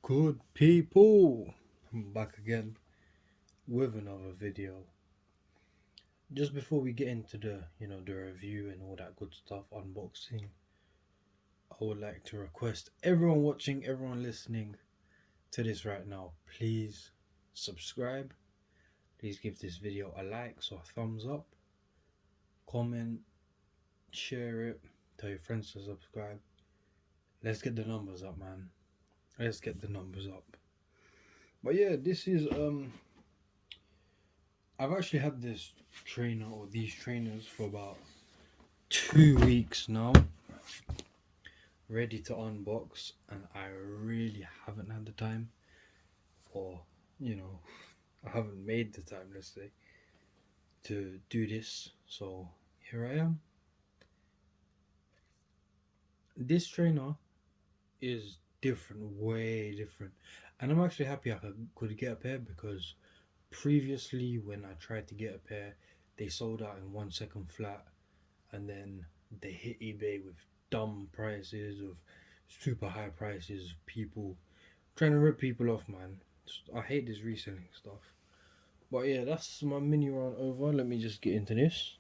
Good people, I'm back again with another video. Just before we get into the review and all that good stuff, unboxing, I would like to request everyone watching, everyone listening to this right now, please subscribe. Please give this video a like, so a thumbs up, comment, share it, tell your friends to subscribe. Let's get the numbers up, man. Let's get the numbers up. But yeah, this is I've actually had this trainer or these trainers for about 2 weeks now, ready to unbox, and I really haven't had the time, or I haven't made the time, let's say, to do this. So here I am. This trainer is different, way different, and I'm actually happy I could get a pair, because previously when I tried to get a pair, they sold out in 1 second flat, and then they hit eBay with dumb prices, of super high prices, people trying to rip people off, man. I hate this reselling stuff. But yeah, that's my mini run over. Let me just get into this.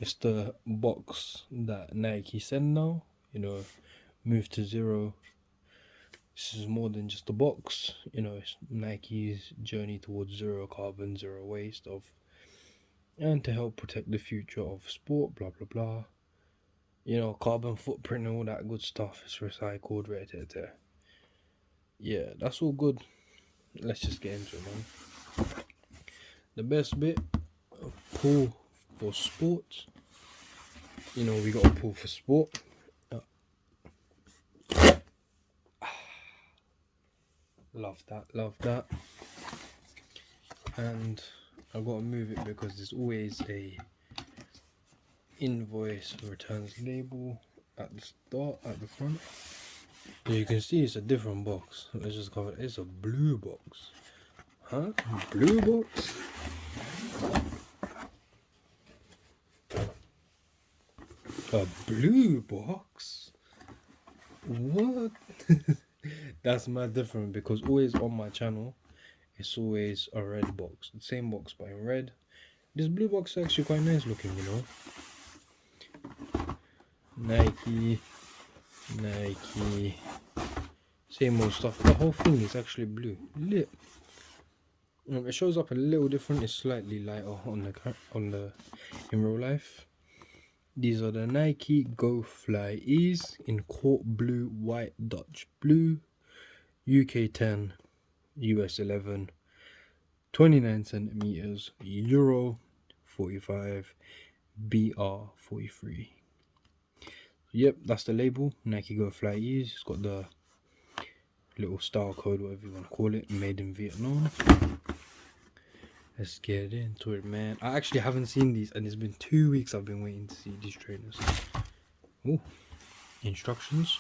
It's the box that Nike sent now, move to zero. This is more than just a box, it's Nike's journey towards zero carbon, zero waste and to help protect the future of sport, blah blah blah. Carbon footprint and all that good stuff. It's recycled, right. Yeah, that's all good. Let's just get into it, man. The best bit, pull for sport. We got a pull for sport. Love that. And I've got to move it because there's always a invoice returns label at the start, at the front. So you can see it's a different box. Let's just cover it. It's a blue box. Huh? Blue box? A blue box? What? That's mad different, because always on my channel it's always a red box. The same box but in red. This blue box is actually quite nice looking, Nike. Same old stuff. The whole thing is actually blue. Lit. It shows up a little different. It's slightly lighter on the in real life. These are the Nike Go Fly Ease in court blue, white Dutch blue, UK 10, US 11, 29 centimeters, Euro 45, BR 43. Yep, that's the label. Nike Go Fly Ease. It's got the little style code, whatever you want to call it, made in Vietnam. Let's get into it, man. I actually haven't seen these, and it's been 2 weeks I've been waiting to see these trainers. Oh, instructions.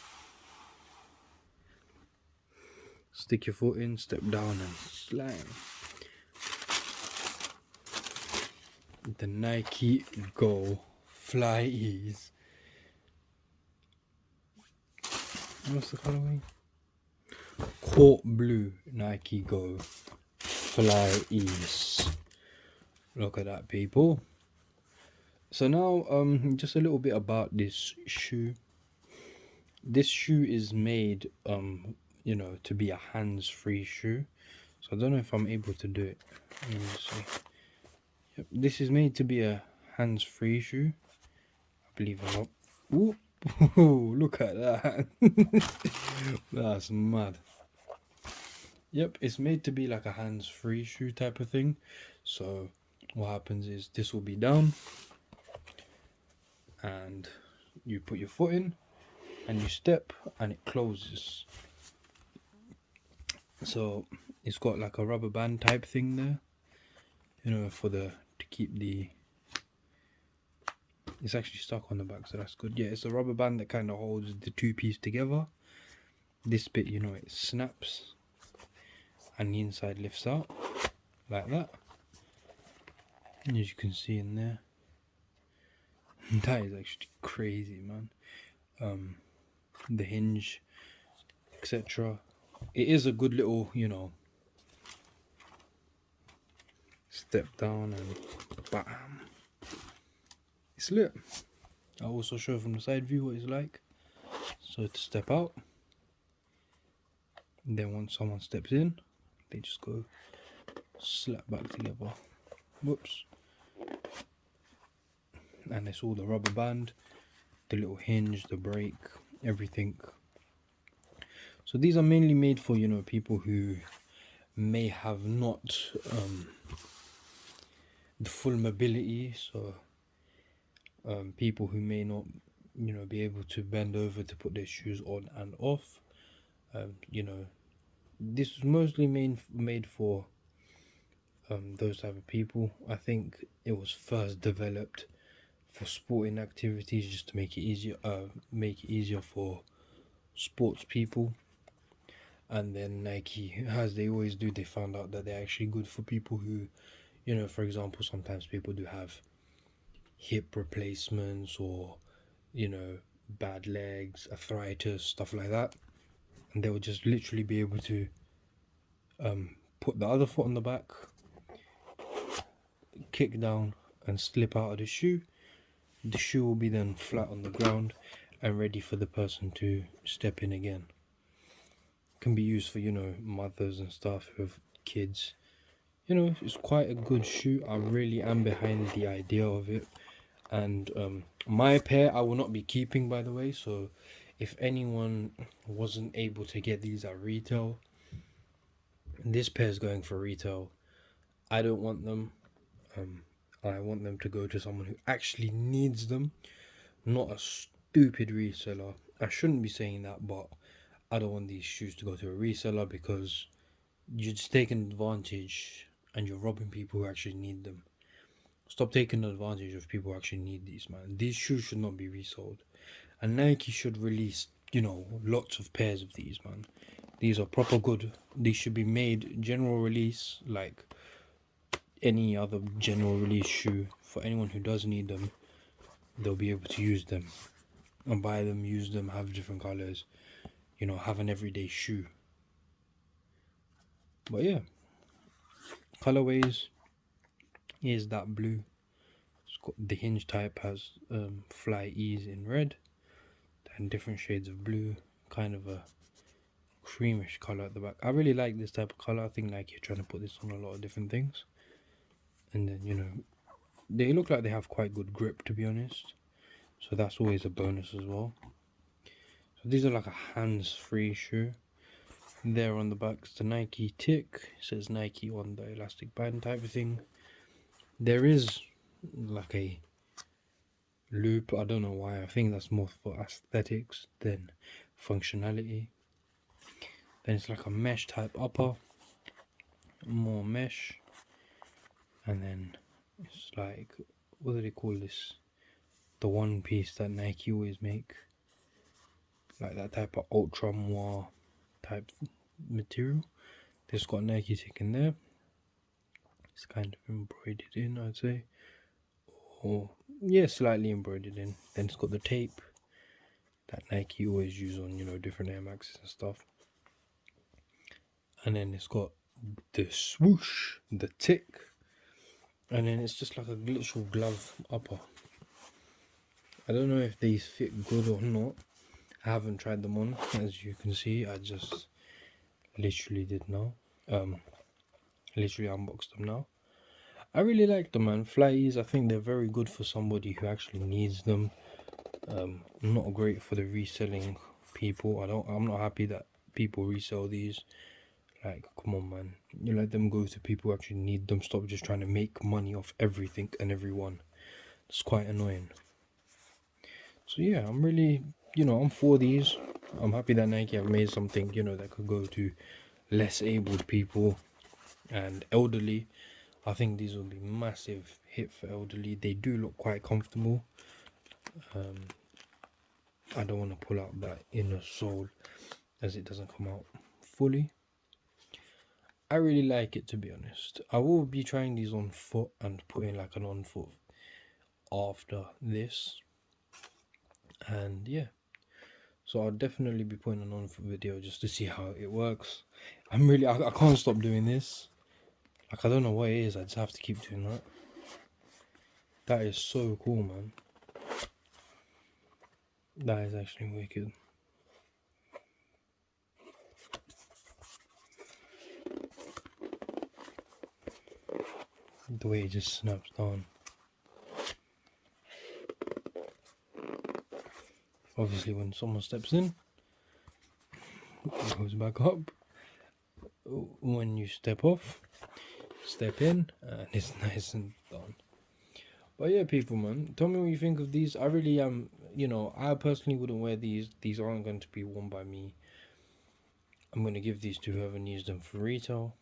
Stick your foot in, step down, and slam. The Nike Go Fly Ease. What's the colorway? Court blue Nike Go Fly Ease. Look at that, people. So now just a little bit about this shoe. This shoe is made to be a hands-free shoe. So I don't know if I'm able to do it. Let me see. Yep, this is made to be a hands-free shoe, I believe. Ooh, look at that. That's mad. Yep, it's made to be like a hands-free shoe type of thing. So what happens is this will be down, and you put your foot in and you step and it closes. So it's got like a rubber band type thing there, to keep the, it's actually stuck on the back, so that's good. Yeah, it's a rubber band that kind of holds the two pieces together. This bit, it snaps and the inside lifts out like that, and as you can see in there, that is actually crazy, man. The hinge, etc., it is a good little, step down and bam. It's lit. I'll also show from the side view what it's like. So to step out, and then once someone steps in, they just go slap back together. Whoops. And it's all the rubber band, the little hinge, the brake, everything. So these are mainly made for, people who may have not the full mobility. So people who may not, be able to bend over to put their shoes on and off. This is mostly made for those type of people. I think it was first developed for sporting activities, just to make it easier for sports people. And then Nike, as they always do, they found out that they're actually good for people who, for example, sometimes people do have hip replacements or, bad legs, arthritis, stuff like that. And they would just literally be able to put the other foot on the back, kick down, and slip out of the shoe. The shoe will be then flat on the ground and ready for the person to step in again. Can be used for, mothers and stuff who have kids. It's quite a good shoe. I really am behind the idea of it. And my pair I will not be keeping, by the way. So if anyone wasn't able to get these at retail, this pair is going for retail. I don't want them. I want them to go to someone who actually needs them, not a stupid reseller. I shouldn't be saying that, but I don't want these shoes to go to a reseller because you're just taking advantage and you're robbing people who actually need them. Stop taking advantage of people who actually need these, man. These shoes should not be resold. And Nike should release, lots of pairs of these, man. These are proper good. These should be made general release, like any other general release shoe. For anyone who does need them, they'll be able to use them and buy them, use them, have different colors, have an everyday shoe. But yeah, colorways is that blue. It's got the hinge type has Fly Ease in red and different shades of blue, kind of a creamish color at the back. I really like this type of color. I think Nike are trying to put this on a lot of different things. And then they look like they have quite good grip, to be honest, so that's always a bonus as well. So these are like a hands-free shoe. There on the back is the Nike tick. It says Nike on the elastic band type of thing. There is like a loop. I don't know why. I think that's more for aesthetics than functionality. Then it's like a mesh type upper, more mesh, and then it's like, what do they call this? The one piece that Nike always make, like that type of ultra moire type material. This got Nike tick in there. It's kind of embroidered in, I'd say, or yeah, slightly embroidered in. Then it's got the tape that Nike always use on, different Air Maxes and stuff. And then it's got the swoosh, the tick, and then it's just like a literal glove upper. I don't know if these fit good or not. I haven't tried them on, as you can see. I just literally did now. Literally unboxed them now. I really like them, man. Fly Ease, I think they're very good for somebody who actually needs them. Not great for the reselling people. I'm not happy that people resell these. Like, come on, man. You let them go to people who actually need them. Stop just trying to make money off everything and everyone. It's quite annoying. So yeah, I'm really, I'm for these. I'm happy that Nike have made something, that could go to less abled people and elderly. I think these will be massive hit for elderly. They do look quite comfortable. I don't want to pull out that inner sole as it doesn't come out fully. I really like it, to be honest. I will be trying these on foot and putting like an on foot after this. And yeah, So I'll definitely be putting an on-foot video just to see how it works. I can't stop doing this. Like, I don't know what it is, I just have to keep doing that. That is so cool, man. That is actually wicked. The way it just snaps down. Obviously, when someone steps in, it goes back up. When you step off, step in, and it's nice and done. But yeah, people, man, tell me what you think of these. I really am, I personally wouldn't wear these. These aren't going to be worn by me. I'm going to give these to whoever needs them for retail.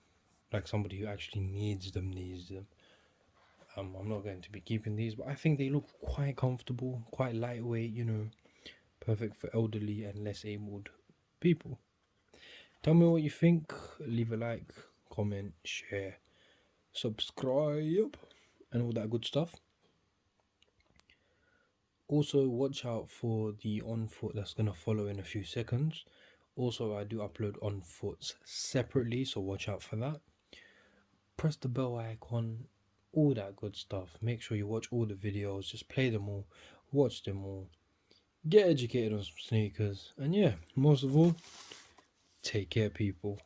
Like somebody who actually needs them. I'm not going to be keeping these, but I think they look quite comfortable, quite lightweight, perfect for elderly and less abled people. Tell me what you think. Leave a like, comment, share, subscribe, and all that good stuff. Also, watch out for the on foot that's going to follow in a few seconds. Also, I do upload on foots separately, so watch out for that. Press the bell icon, all that good stuff. Make sure you watch all the videos, just play them all, watch them all, get educated on some sneakers, and yeah, most of all, take care, people.